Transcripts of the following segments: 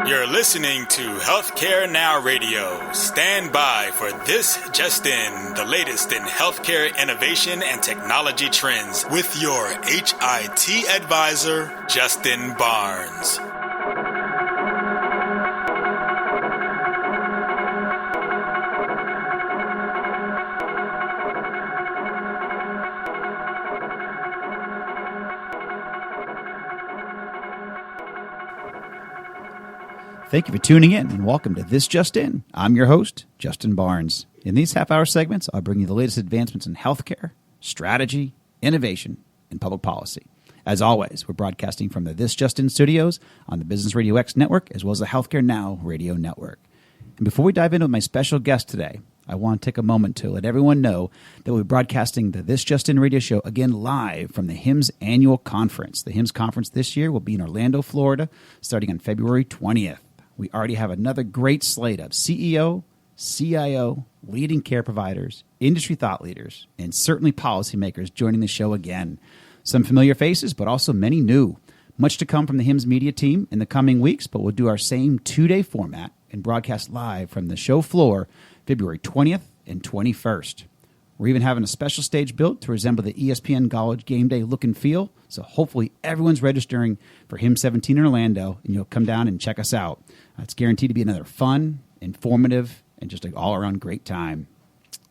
You're listening to Healthcare Now Radio. Stand by for This Just In, the latest in healthcare innovation and technology trends with your HIT advisor, Justin Barnes. Thank you for tuning in and welcome to This Just In. I'm your host, Justin Barnes. In these half-hour segments, I'll bring you the latest advancements in healthcare, strategy, innovation, and public policy. As always, we're broadcasting from the This Just In studios on the Business Radio X network as well as the Healthcare Now radio network. And before we dive into my special guest today, I want to take a moment to let everyone know that we'll be broadcasting the This Just In radio show again live from the HIMSS annual conference. The HIMSS conference this year will be in Orlando, Florida, starting on February 20th. We already have another great slate of CEO, CIO, leading care providers, industry thought leaders, and certainly policymakers joining the show again. Some familiar faces, but also many new. Much to come from the HIMSS media team in the coming weeks, but we'll do our same two-day format and broadcast live from the show floor February 20th and 21st. We're even having a special stage built to resemble the ESPN College Game Day look and feel, so hopefully everyone's registering for HIMSS 17 in Orlando, and you'll come down and check us out. It's guaranteed to be another fun, informative, and just an all-around great time.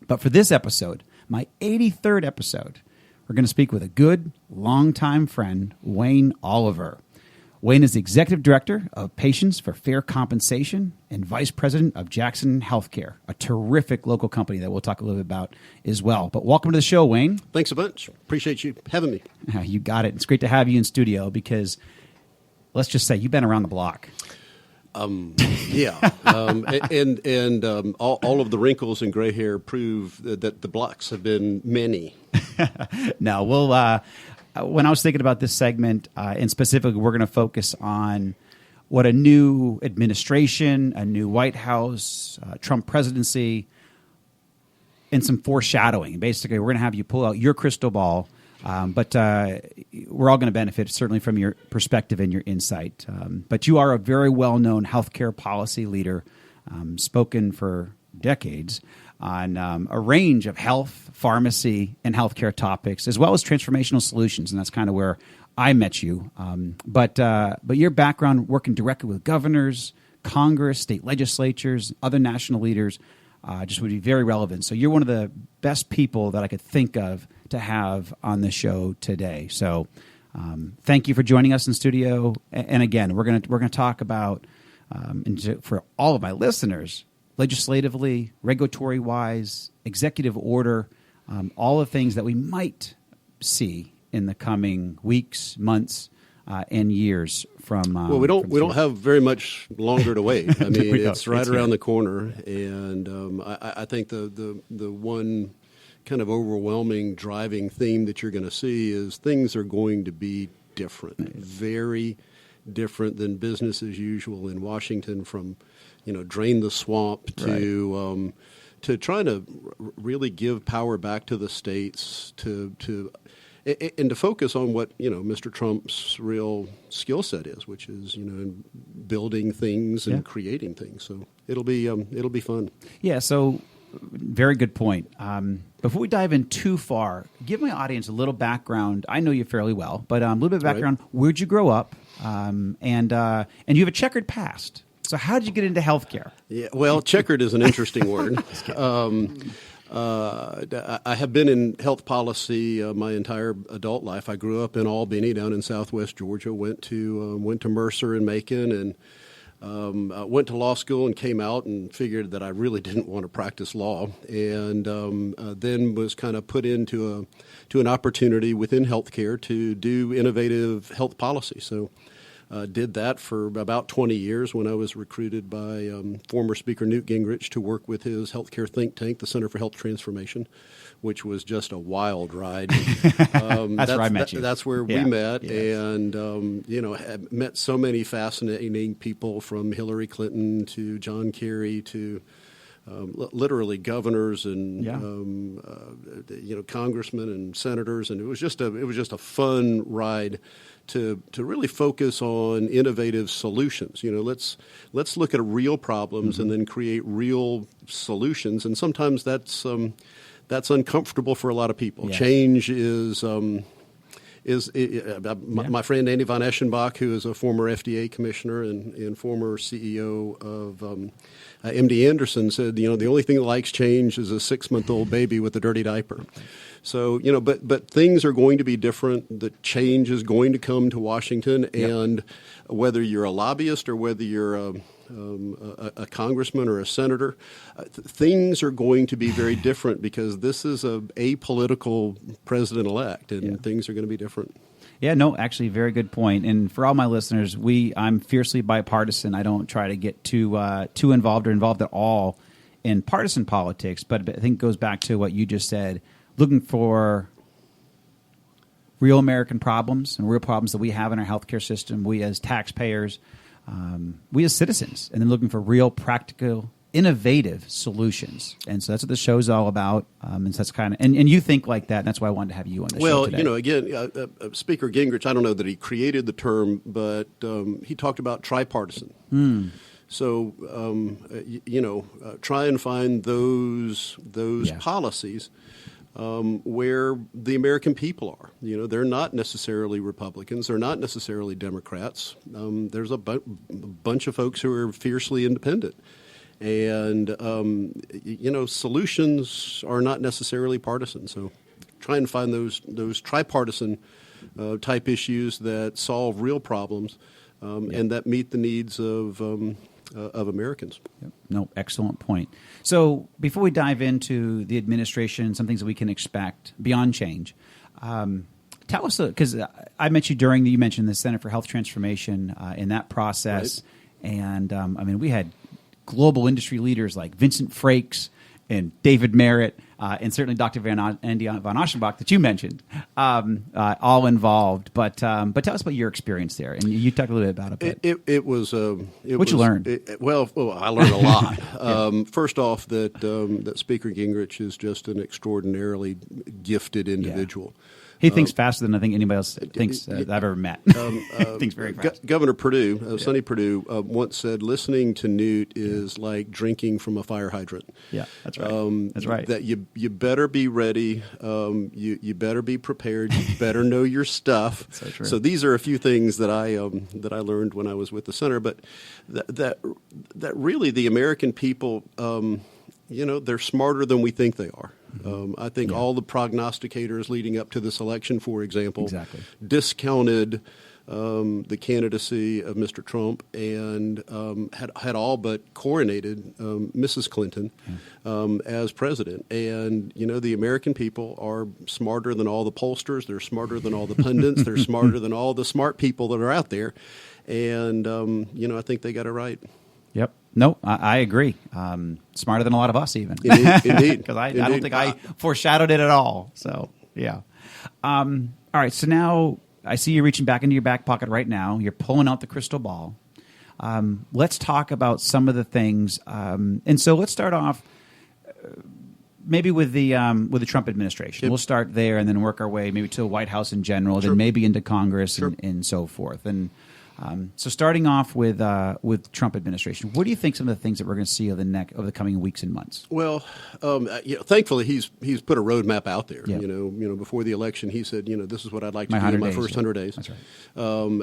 But for this episode, my 83rd episode, we're going to speak with a good, longtime friend, Wayne Oliver. Wayne is the Executive Director of Patients for Fair Compensation and Vice President of Jackson Healthcare, a terrific local company that we'll talk a little bit about as well. But welcome to the show, Wayne. Thanks a bunch. Appreciate you having me. You got it. It's great to have you in studio because, let's just say, you've been around the block. Yeah, and all of the wrinkles and gray hair prove that the blocks have been many. No, when I was thinking about this segment, and specifically, we're going to focus on what a new administration, a new White House, Trump presidency, and some foreshadowing. Basically, we're going to have you pull out your crystal ball. But we're all going to benefit, certainly, from your perspective and your insight. But you are a very well-known healthcare policy leader, spoken for decades on a range of health, pharmacy, and healthcare topics, as well as transformational solutions. And that's kind of where I met you. But your background working directly with governors, Congress, state legislatures, other national leaders just would be very relevant. So you're one of the best people that I could think of to have on the show today. So thank you for joining us in studio. And again, we're gonna talk about and for all of my listeners, legislatively, regulatory wise, executive order, all the things that we might see in the coming weeks, months, and years from. Well, we don't have very much longer to wait. I mean, it's right around the corner, and I think the one kind of overwhelming driving theme that you're going to see is things are going to be different, very different than business as usual in Washington. From drain the swamp to trying to really give power back to the states and to focus on what Mr. Trump's real skill set is, which is building things and creating things. So it'll be fun. Yeah. So very good point. Before we dive in too far, give my audience a little background. I know you fairly well, but a little bit of background. Right. Where'd you grow up? And you have a checkered past. So how did you get into healthcare? Yeah, well, checkered is an interesting word. I have been in health policy my entire adult life. I grew up in Albany, down in Southwest Georgia. Went to Mercer in Macon, and went to law school and came out and figured that I really didn't want to practice law, and then was kind of put into an opportunity within healthcare to do innovative health policy. So. Did that for about 20 years when I was recruited by former Speaker Newt Gingrich to work with his healthcare think tank, the Center for Health Transformation, which was just a wild ride. That's where I met you. That's where we met, and have met so many fascinating people, from Hillary Clinton to John Kerry to literally governors and congressmen and senators, and it was just a fun ride to really focus on innovative solutions. Let's look at real problems and then create real solutions. And sometimes that's uncomfortable for a lot of people. Yes. Change is my friend Andy von Eschenbach, who is a former FDA commissioner and former CEO of MD Anderson, said, the only thing that likes change is a 6-month-old baby with a dirty diaper. So, but things are going to be different. The change is going to come to Washington, and whether you're a lobbyist or whether you're a congressman or a senator, things are going to be very different because this is a apolitical president-elect, and things are going to be different. Yeah, no, actually, very good point. And for all my listeners, I'm fiercely bipartisan. I don't try to get too involved or involved at all in partisan politics, but I think it goes back to what you just said, looking for real American problems and real problems that we have in our healthcare system, we as taxpayers, we as citizens, and then looking for real, practical, innovative solutions. And so that's what the show's all about. And so that's and you think like that, and that's why I wanted to have you on the show today. Well, again, Speaker Gingrich, I don't know that he created the term, but he talked about tripartisan. So, try and find those policies where the American people are. They're not necessarily Republicans. They're not necessarily Democrats. There's a bunch of folks who are fiercely independent. And, solutions are not necessarily partisan. So try and find those tripartisan type issues that solve real problems and that meet the needs of Americans. Yep. No, excellent point. So before we dive into the administration, some things that we can expect beyond change, tell us, because I mentioned you mentioned the Center for Health Transformation in that process. Right. And we had global industry leaders like Vincent Frakes and David Merritt, and certainly Dr. Andy von Eschenbach that you mentioned, all involved. But tell us about your experience there, and you talked a little bit about it. It was what you learned. I learned a lot. First off, that Speaker Gingrich is just an extraordinarily gifted individual. He thinks faster than I think anybody else thinks I've ever met. Thinks very fast. Governor Perdue, Sonny Perdue, once said, "Listening to Newt is like drinking from a fire hydrant." Yeah, that's right. That's right. That you better be ready. You better be prepared. You better know your stuff. So true. So these are a few things that I learned when I was with the center. But that really the American people, they're smarter than we think they are. I think all the prognosticators leading up to this election, for example, discounted the candidacy of Mr. Trump and had all but coronated Mrs. Clinton as president. And, the American people are smarter than all the pollsters. They're smarter than all the pundits. They're smarter than all the smart people that are out there. And, I think they got it right. Yep. No, I agree. Smarter than a lot of us, even. Indeed. Because I don't think I foreshadowed it at all. So, yeah. All right. So now I see you reaching back into your back pocket right now. You're pulling out the crystal ball. Let's talk about some of the things. And so let's start off maybe with the Trump administration. Yep. We'll start there and then work our way maybe to the White House in general, then maybe into Congress and so forth. And so starting off with Trump administration, what do you think some of the things that we're going to see over the coming weeks and months? Well, thankfully he's put a roadmap out there. Yeah. Before the election, he said, this is what I'd like to do in my first 100 days. That's right.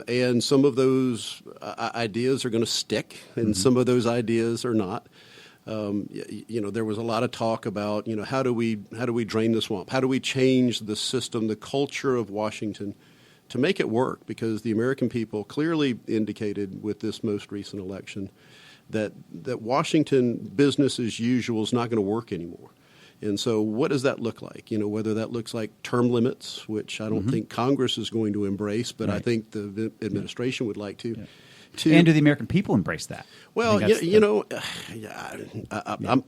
And some of those ideas are going to stick, and some of those ideas are not. There was a lot of talk about how do we drain the swamp? How do we change the system, the culture of Washington, to make it work, because the American people clearly indicated with this most recent election that Washington business as usual is not going to work anymore. And so what does that look like? Whether that looks like term limits, which I don't think Congress is going to embrace, but I think the administration would like to. Yeah. And do the American people embrace that? Well,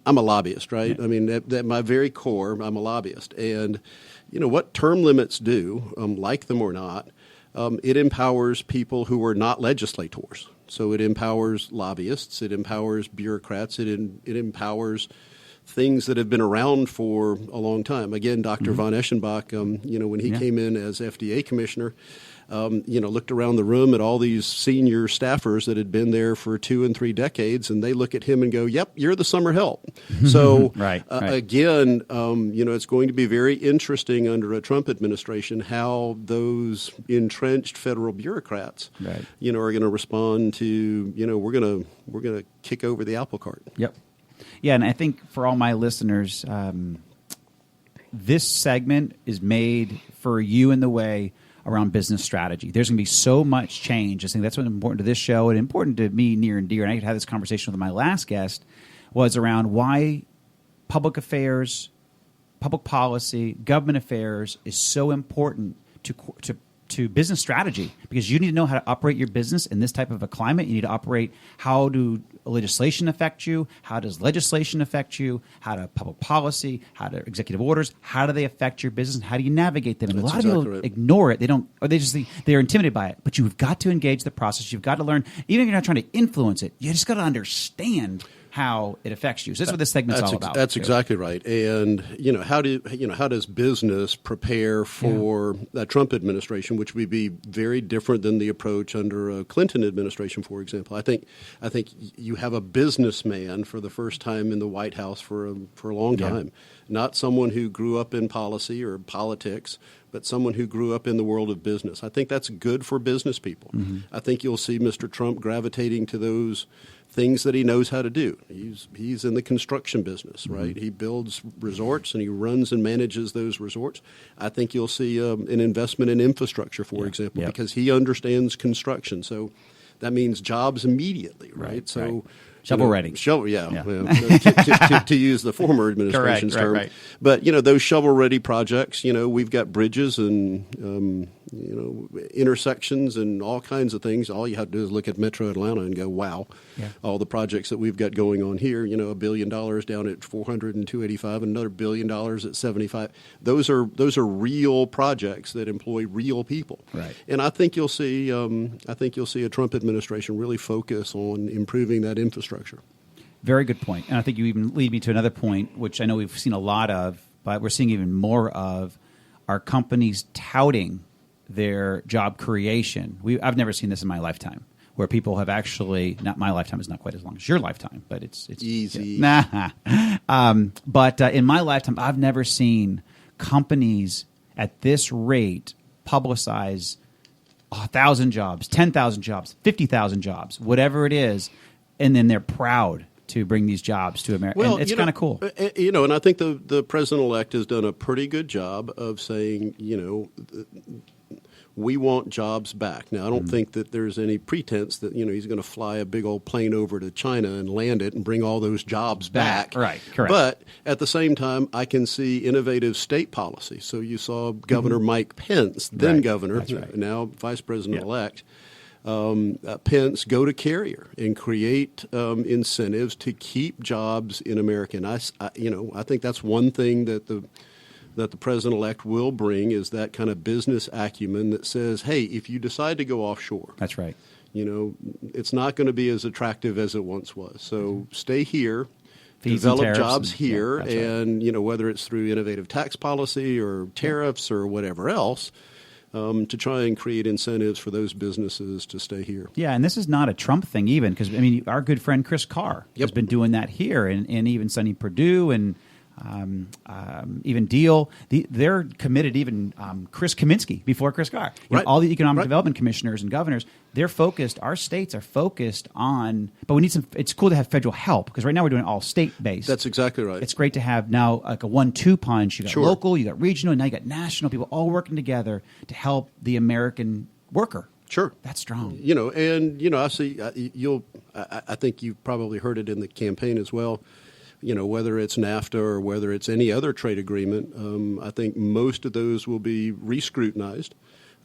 I'm a lobbyist, right? Yeah. I mean, at my very core, I'm a lobbyist. And what term limits do, like them or not, it empowers people who are not legislators. So it empowers lobbyists, it empowers bureaucrats, it empowers things that have been around for a long time. Again, Dr. von Eschenbach, when he came in as FDA commissioner, looked around the room at all these senior staffers that had been there for 2 and 3 decades, and they look at him and go, "Yep, you're the summer help." So right. Again, it's going to be very interesting under a Trump administration how those entrenched federal bureaucrats, right. Are going to respond to, we're going to kick over the apple cart. Yep. Yeah, and I think for all my listeners, this segment is made for you in the way around business strategy. There's going to be so much change. I think that's what's important to this show and important to me near and dear. And I had this conversation with my last guest was around why public affairs, public policy, government affairs is so important to business strategy, because you need to know how to operate your business in this type of a climate. You need to operate, how do legislation affect you? How does legislation affect you? How do public policy, how do executive orders, how do they affect your business? And how do you navigate them? And That's a lot of people right. ignore it. They don't, or they just think they're intimidated by it. But you've got to engage the process. You've got to learn, even if you're not trying to influence it, you just got to understand how it affects you. So that's what this segment's all about. That's exactly right. And how does business prepare for a Trump administration, which would be very different than the approach under a Clinton administration, for example. I think you have a businessman for the first time in the White House for a long time, not someone who grew up in policy or politics, but someone who grew up in the world of business. I think that's good for business people. Mm-hmm. I think you'll see Mr. Trump gravitating to those things that he knows how to do. He's in the construction business, right? Mm-hmm. He builds resorts and he runs and manages those resorts. I think you'll see an investment in infrastructure, for example, because he understands construction. So that means jobs immediately, right? So shovel ready. To use the former administration's term. Right. But, those shovel-ready projects, we've got bridges and, intersections and all kinds of things. All you have to do is look at Metro Atlanta and go, wow, all the projects that we've got going on here, $1 billion down at 400 and 285, another $1 billion at 75. Those are real projects that employ real people. Right. And I think you'll see a Trump administration really focus on improving that infrastructure. Very good point. And I think you even lead me to another point, which I know we've seen a lot of, but we're seeing even more of, are companies touting their job creation. I've never seen this in my lifetime, where people have actually, not my lifetime is not quite as long as your lifetime, but it's easy. Yeah. But in my lifetime, I've never seen companies at this rate publicize 1,000 jobs, 10,000 jobs, 50,000 jobs, whatever it is, and then they're proud to bring these jobs to America. Well, and it's kind of cool. And I think the president-elect has done a pretty good job of saying, we want jobs back. Now, I don't think that there's any pretense that, he's going to fly a big old plane over to China and land it and bring all those jobs back. Right, correct. But at the same time, I can see innovative state policy. So you saw Governor Mike Pence, then governor, now vice president-elect, Pence go to Carrier and create incentives to keep jobs in America. And I think that's one thing that the president-elect will bring, is that kind of business acumen that says, hey, if you decide to go offshore, that's right. It's not going to be as attractive as it once was. So stay here, Fees develop jobs here, and whether it's through innovative tax policy or tariffs or whatever else, to try and create incentives for those businesses to stay here. Yeah, and this is not a Trump thing even, because, our good friend Chris Carr has been doing that here, and even Sonny Perdue and even Deal. They're committed, even Chris Kaminsky before Chris Carr. All the economic development commissioners and governors, they're focused, our states are focused on, but we need it's cool to have federal help, because right now we're doing all state-based. That's exactly right. It's great to have now like a 1-2 punch. You got local, you got regional, and now you got national, people all working together to help the American worker. Sure. That's strong. I see, I think you've probably heard it in the campaign as well. Whether it's NAFTA or whether it's any other trade agreement, I think most of those will be re-scrutinized.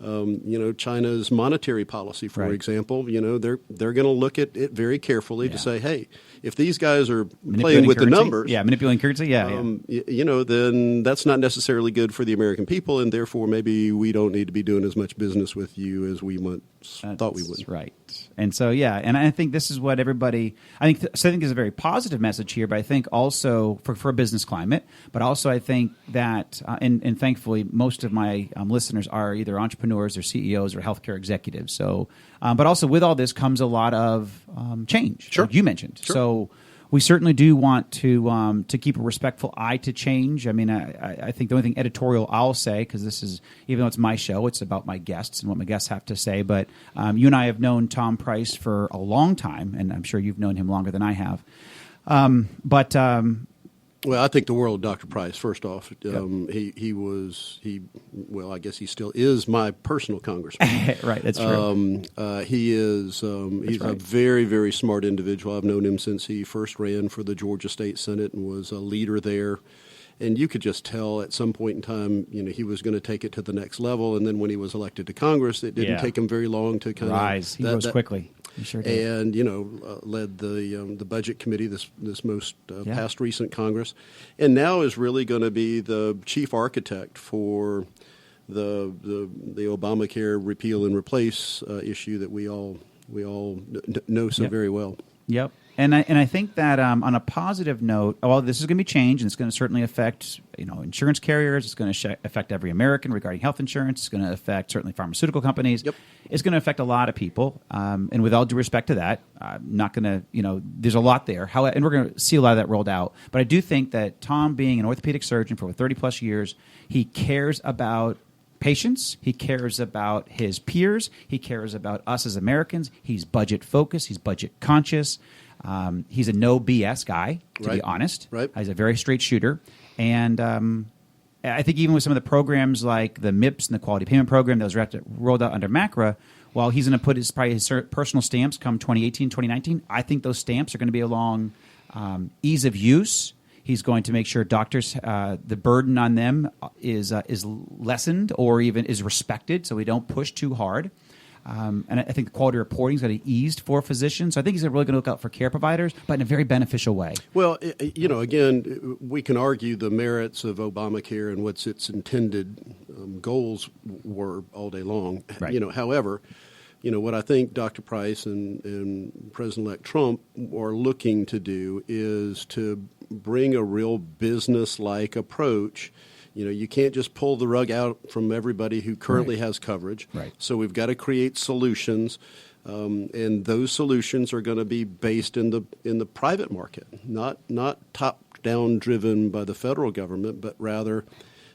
China's monetary policy, for example, they're going to look at it very carefully to say, hey, if these guys are playing with the numbers, manipulating currency, then that's not necessarily good for the American people, and therefore maybe we don't need to be doing as much business with you as we thought we would. Right. And so, yeah, and I think this is what everybody, I think is a very positive message here, but I think also for a business climate, but also I think that, and thankfully most of my listeners are either entrepreneurs or CEOs or healthcare executives. So, but also with all this comes a lot of change, sure. like you mentioned. Sure. So we certainly do want to keep a respectful eye to change. I mean, I think the only thing editorial I'll say, because this is, even though it's my show, it's about my guests and what my guests have to say. But you and I have known Tom Price for a long time, and I'm sure you've known him longer than I have. Well, I think the world of Dr. Price, first off. Yep. I guess he still is my personal congressman. Right, that's true. He's right. a very, very smart individual. I've known him since he first ran for the Georgia State Senate and was a leader there. And you could just tell at some point in time, he was going to take it to the next level. And then when he was elected to Congress, it didn't take him very long to kind of rise. He rose quickly. He sure did. And led the budget committee this most past recent Congress, and now is really going to be the chief architect for the Obamacare repeal and replace issue that we all know so very well. Yep. And I think that on a positive note, this is going to be changed, and it's going to certainly affect insurance carriers. It's going to affect every American regarding health insurance. It's going to affect certainly pharmaceutical companies. Yep. It's going to affect a lot of people. And with all due respect to that, I'm not going to there's a lot there. And we're going to see a lot of that rolled out. But I do think that Tom, being an orthopedic surgeon for over 30 plus years, he cares about patients. He cares about his peers. He cares about us as Americans. He's budget focused. He's budget conscious. He's a no BS guy, to be honest. Right. He's a very straight shooter. And I think even with some of the programs like the MIPS and the Quality Payment Program that was rolled out under MACRA, while he's going to put his personal stamps come 2018, 2019, I think those stamps are going to be along ease of use. He's going to make sure doctors, the burden on them is lessened or even is respected, so we don't push too hard. And I think the quality reporting is going to be eased for physicians. So I think he's really going to look out for care providers, but in a very beneficial way. Well, again, we can argue the merits of Obamacare and what's its intended goals were all day long. Right. However, what I think Dr. Price and President-elect Trump are looking to do is to bring a real business-like approach. You can't just pull the rug out from everybody who currently has coverage. Right. So we've got to create solutions, and those solutions are going to be based in the private market, not top-down driven by the federal government, but rather,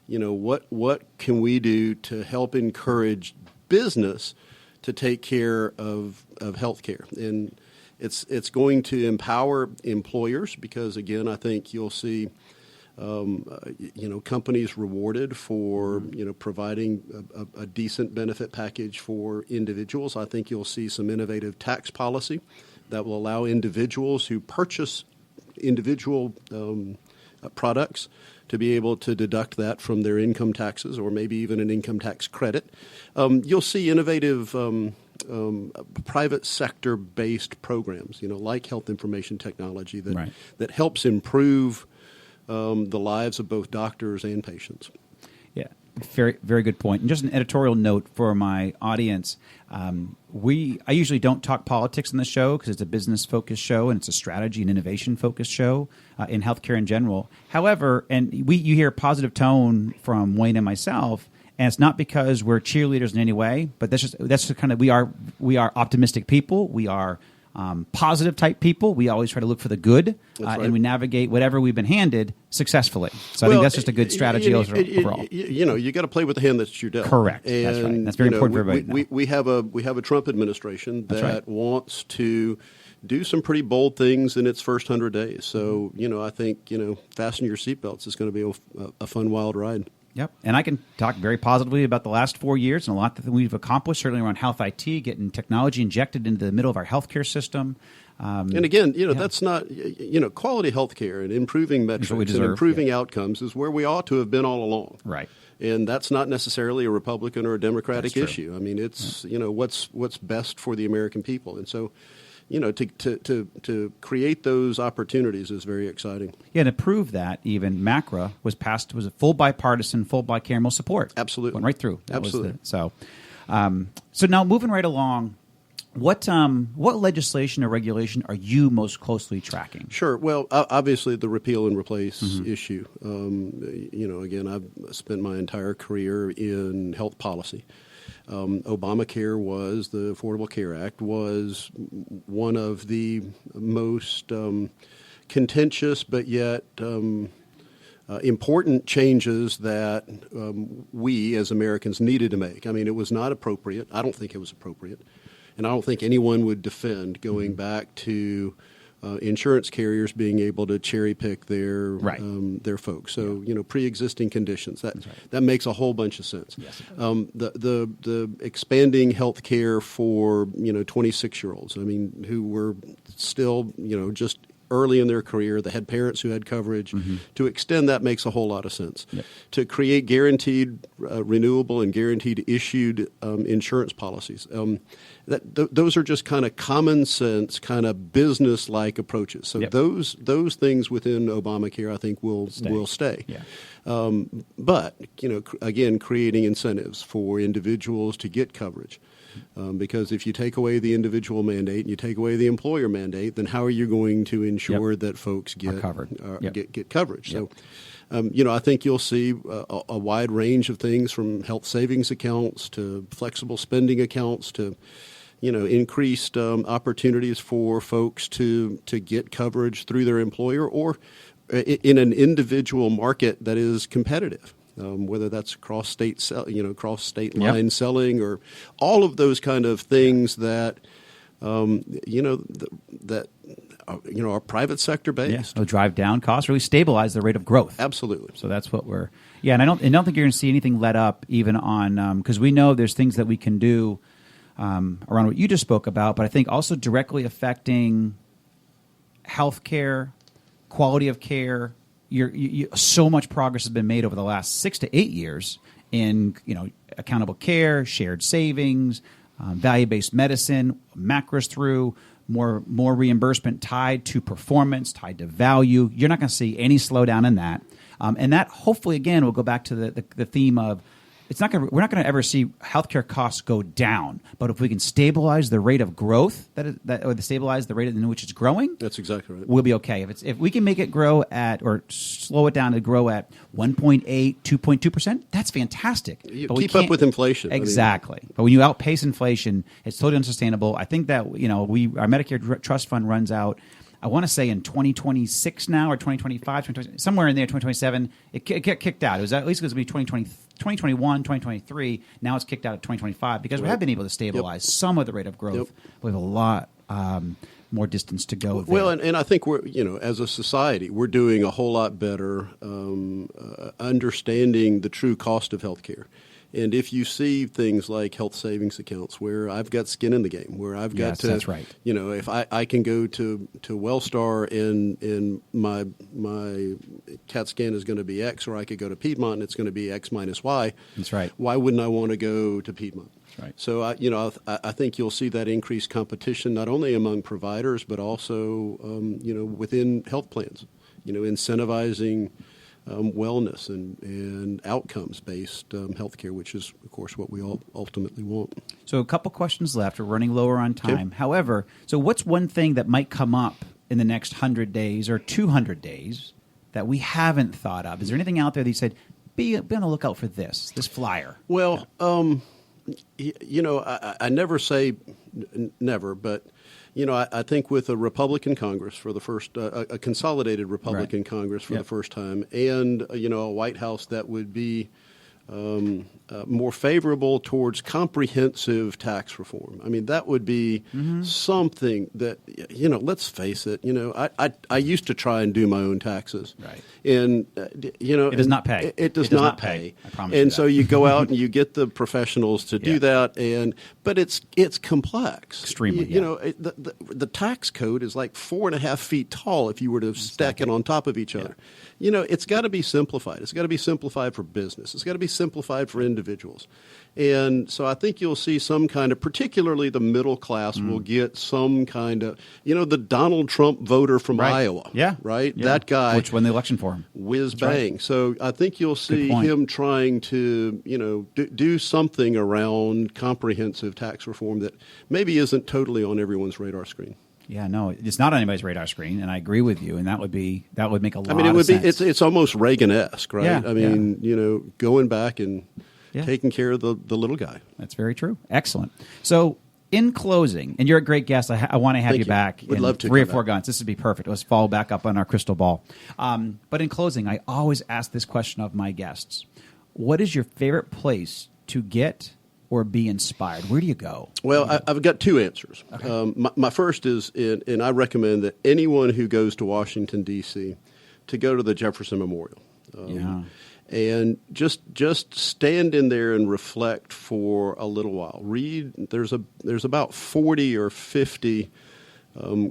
what can we do to help encourage business to take care of health care? And it's going to empower employers because, again, I think you'll see companies rewarded for, providing a decent benefit package for individuals. I think you'll see some innovative tax policy that will allow individuals who purchase individual products to be able to deduct that from their income taxes or maybe even an income tax credit. You'll see innovative private sector-based programs, like health information technology that helps improve the lives of both doctors and patients. Yeah, very, very good point. And just an editorial note for my audience. I usually don't talk politics on the show because it's a business-focused show and it's a strategy and innovation-focused show in healthcare in general. However, you hear a positive tone from Wayne and myself, and it's not because we're cheerleaders in any way, but that's just kind of we are optimistic people. We are positive type people. We always try to look for the good, right. And we navigate whatever we've been handed successfully. So I think that's just a good strategy overall. You got to play with the hand that's your dealt. Correct. And, that's right. That's very important for everybody. We have a Trump administration that wants to do some pretty bold things in its first 100 days. So I think fasten your seatbelts. It's going to be a fun, wild ride. Yep. And I can talk very positively about the last 4 years and a lot that we've accomplished, certainly around health IT, getting technology injected into the middle of our healthcare system. And again, that's not, quality healthcare and improving metrics and improving outcomes is where we ought to have been all along. Right. And that's not necessarily a Republican or a Democratic issue. I mean, it's, what's best for the American people. And so, to create those opportunities is very exciting. Yeah, and to prove that, even MACRA was passed, was a full bipartisan, full bicameral support. Absolutely. Went right through. Absolutely. So now moving right along, what legislation or regulation are you most closely tracking? Sure. Well, obviously the repeal and replace issue. Again, I've spent my entire career in health policy. Obamacare the Affordable Care Act was one of the most contentious but yet important changes that we as Americans needed to make. I mean, it was not appropriate. I don't think it was appropriate. And I don't think anyone would defend going back to insurance carriers being able to cherry pick their folks. So pre-existing conditions that makes a whole bunch of sense. Yes, the expanding health care for 26-year-olds. I mean, who were still just early in their career, they had parents who had coverage. To extend that makes a whole lot of sense. Yep. To create guaranteed renewable and guaranteed issued insurance policies. Those are just kind of common sense, kind of business-like approaches. So those things within Obamacare, I think, will stay. Yeah. But again, creating incentives for individuals to get coverage. Because if you take away the individual mandate and you take away the employer mandate, then how are you going to ensure that folks get covered? Get coverage? So, I think you'll see a wide range of things from health savings accounts to flexible spending accounts to increased opportunities for folks to get coverage through their employer or in an individual market that is competitive. Whether that's cross state line selling or all of those kind of things that are private sector based. It'll drive down costs, really stabilize the rate of growth. Absolutely. So that's what we're and I don't think you're going to see anything let up even on because we know there's things that we can do around what you just spoke about, but I think also directly affecting healthcare, quality of care. So much progress has been made over the last 6 to 8 years in accountable care, shared savings, value-based medicine, macros through more reimbursement tied to performance, tied to value. You're not going to see any slowdown in that, and that hopefully again will go back to the theme of. We're not going to ever see healthcare costs go down, but if we can stabilize the rate of growth or stabilize the rate in which it's growing, that's exactly right. We'll be okay. If we can make it grow at or slow it down to grow at 1.8, 2.2%, that's fantastic. You keep up with inflation. Exactly. But when you outpace inflation, it's totally unsustainable. I think that our Medicare Trust Fund runs out. I want to say in 2026 now or 2025, somewhere in there, 2027, it got kicked out. It was at least going to be 2021, 2023. Now it's kicked out at 2025 because we have been able to stabilize some of the rate of growth. We have a lot more distance to go there. Well, and I think we're, as a society, we're doing a whole lot better understanding the true cost of healthcare. And if you see things like health savings accounts where I've got skin in the game, where I've got that's right. If I can go to Wellstar and my CAT scan is going to be X, or I could go to Piedmont and it's going to be X minus Y. That's right. Why wouldn't I want to go to Piedmont? That's right. So I think you'll see that increased competition not only among providers but also within health plans. Incentivizing wellness and outcomes-based healthcare, which is, of course, what we all ultimately want. So a couple questions left. We're running lower on time. Okay. However, so what's one thing that might come up in the next 100 days or 200 days that we haven't thought of? Is there anything out there that you said, be on the lookout for this flyer? Well, I never say never, but I think with a Republican Congress for the first, a consolidated Republican Congress for the first time, and a White House that would be more favorable towards comprehensive tax reform. I mean, that would be something that, let's face it, I used to try and do my own taxes. Right. And, it does not pay. It does not pay. I promise you and that. so you go out and you get the professionals to do that, but it's complex. Extremely, the tax code is like 4.5 feet tall if you were to stack it on top of each other. It's got to be simplified. It's got to be simplified for business. It's got to be simplified for individuals. individuals. And so I think you'll see some kind of, particularly the middle class will get some kind of, the Donald Trump voter from Iowa. Yeah. Right? Yeah. That guy. Which won the election for him. Whiz bang. Right. So I think you'll see him trying to, do something around comprehensive tax reform that maybe isn't totally on everyone's radar screen. Yeah, no, it's not on anybody's radar screen, and I agree with you. And that would make a lot of sense. I mean, it would be. It's almost Reagan-esque, right? Yeah, I mean, going back and taking care of the little guy. That's very true. Excellent. So, in closing, and you're a great guest. I want to have you back. Would love to. 3 or 4 guns. This would be perfect. Let's follow back up on our crystal ball. But in closing, I always ask this question of my guests: what is your favorite place to get or be inspired? Where do you go? Well, I've got 2 answers. Okay. My first is, and I recommend that anyone who goes to Washington, D.C., to go to the Jefferson Memorial. And just stand in there and reflect for a little while. Read. There's about 40 or 50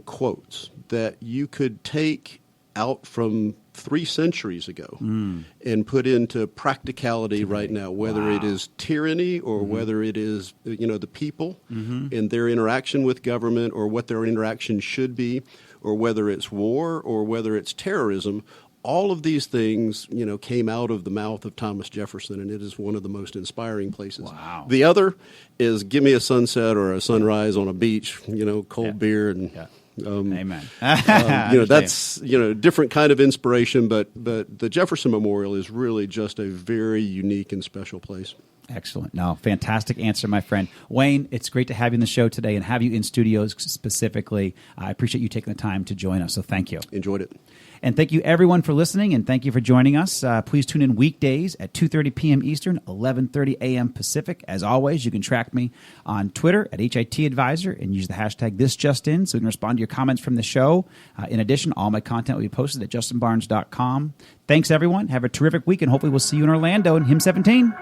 quotes that you could take out from 3 centuries ago and put into practicality right now, whether it is tyranny or whether it is the people and their interaction with government or what their interaction should be, or whether it's war or whether it's terrorism. All of these things, came out of the mouth of Thomas Jefferson, and it is one of the most inspiring places. Wow. The other is give me a sunset or a sunrise on a beach, cold beer and. Yeah. Amen. That's different kind of inspiration, but the Jefferson Memorial is really just a very unique and special place. Excellent. No, fantastic answer, my friend. Wayne, it's great to have you in the show today and have you in studios specifically. I appreciate you taking the time to join us, so thank you. Enjoyed it. And thank you, everyone, for listening, and thank you for joining us. Please tune in weekdays at 2:30 p.m. Eastern, 11:30 a.m. Pacific. As always, you can track me on Twitter at HIT Advisor and use the hashtag ThisJustIn so we can respond to your comments from the show. In addition, all my content will be posted at justinbarnes.com. Thanks, everyone. Have a terrific week, and hopefully we'll see you in Orlando in HIM 17.